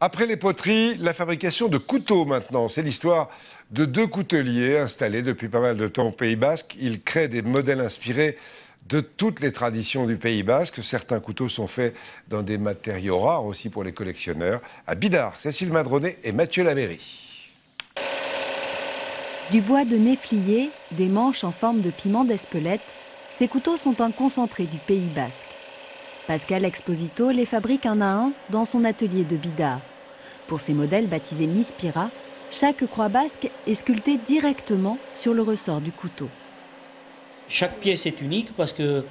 Après les poteries, la fabrication de couteaux maintenant. C'est l'histoire de deux couteliers installés depuis pas mal de temps au Pays Basque. Ils créent des modèles inspirés de toutes les traditions du Pays Basque. Certains couteaux sont faits dans des matériaux rares aussi pour les collectionneurs. À Bidart, Cécile Madronet et Mathieu Laméry. Du bois de néflier, des manches en forme de piment d'Espelette, ces couteaux sont un concentré du Pays Basque. Pascal Exposito les fabrique un à un dans son atelier de Bidart. Pour ces modèles baptisés Mispira, chaque croix basque est sculptée directement sur le ressort du couteau. Chaque pièce est unique parce que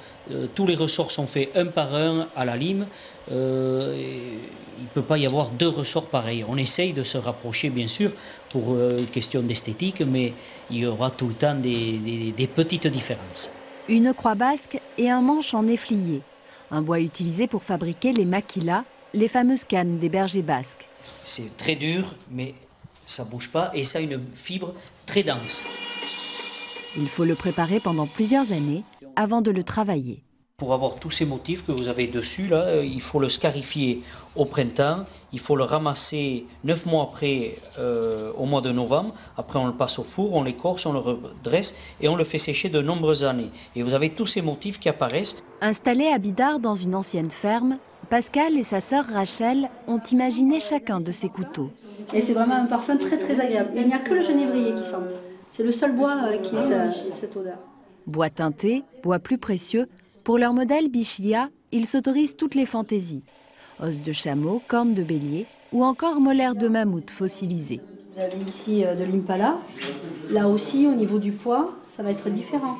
tous les ressorts sont faits un par un à la lime. Il ne peut pas y avoir deux ressorts pareils. On essaye de se rapprocher bien sûr pour question d'esthétique, mais il y aura tout le temps des petites différences. Une croix basque et un manche en efflié, un bois utilisé pour fabriquer les maquillas, les fameuses cannes des bergers basques. C'est très dur, mais ça ne bouge pas et ça a une fibre très dense. Il faut le préparer pendant plusieurs années avant de le travailler. Pour avoir tous ces motifs que vous avez dessus, là, il faut le scarifier au printemps, il faut le ramasser 9 mois après, au mois de novembre. Après, on le passe au four, on l'écorce, on le redresse et on le fait sécher de nombreuses années. Et vous avez tous ces motifs qui apparaissent. Installés à Bidart dans une ancienne ferme, Pascal et sa sœur Rachel ont imaginé chacun de ces couteaux. Et c'est vraiment un parfum très très agréable. Il n'y a que le genévrier qui sent. C'est le seul bois qui a cette odeur. Bois teinté, bois plus précieux, pour leur modèle Bichlia, ils s'autorisent toutes les fantaisies. Os de chameau, cornes de bélier ou encore molaires de mammouth fossilisés. Vous avez ici de l'impala. Là aussi, au niveau du poids, ça va être différent.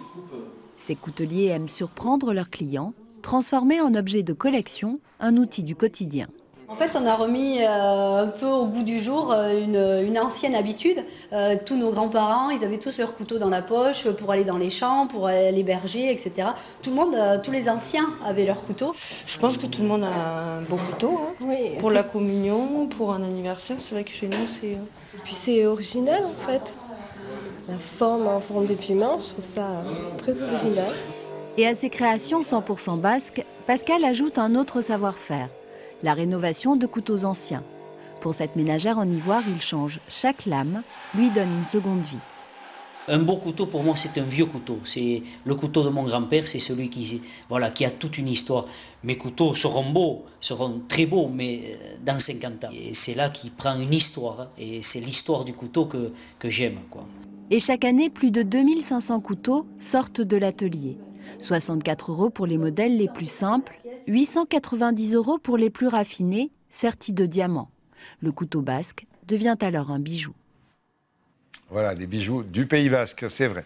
Ces couteliers aiment surprendre leurs clients, transformer en objet de collection un outil du quotidien. En fait, on a remis un peu au goût du jour une ancienne habitude. Tous nos grands-parents, ils avaient tous leur couteau dans la poche pour aller dans les champs, pour aller les bergers, etc. Tout le monde, tous les anciens avaient leur couteau. Je pense que tout le monde a un beau couteau. Hein. Oui, pour la communion, pour un anniversaire, c'est vrai que chez nous, c'est... Puis c'est original, en fait. La forme en forme de piment, je trouve ça très original. Et à ces créations 100% basques, Pascal ajoute un autre savoir-faire. La rénovation de couteaux anciens. Pour cette ménagère en ivoire, il change chaque lame, lui donne une seconde vie. Un beau couteau, pour moi, c'est un vieux couteau. C'est le couteau de mon grand-père, c'est celui qui a toute une histoire. Mes couteaux seront beaux, seront très beaux, mais dans 50 ans. Et c'est là qu'il prend une histoire. Hein, et c'est l'histoire du couteau que j'aime, quoi. Et chaque année, plus de 2500 couteaux sortent de l'atelier. 64 € pour les modèles les plus simples, 890 € pour les plus raffinés, sertis de diamants. Le couteau basque devient alors un bijou. Voilà, des bijoux du Pays Basque, c'est vrai.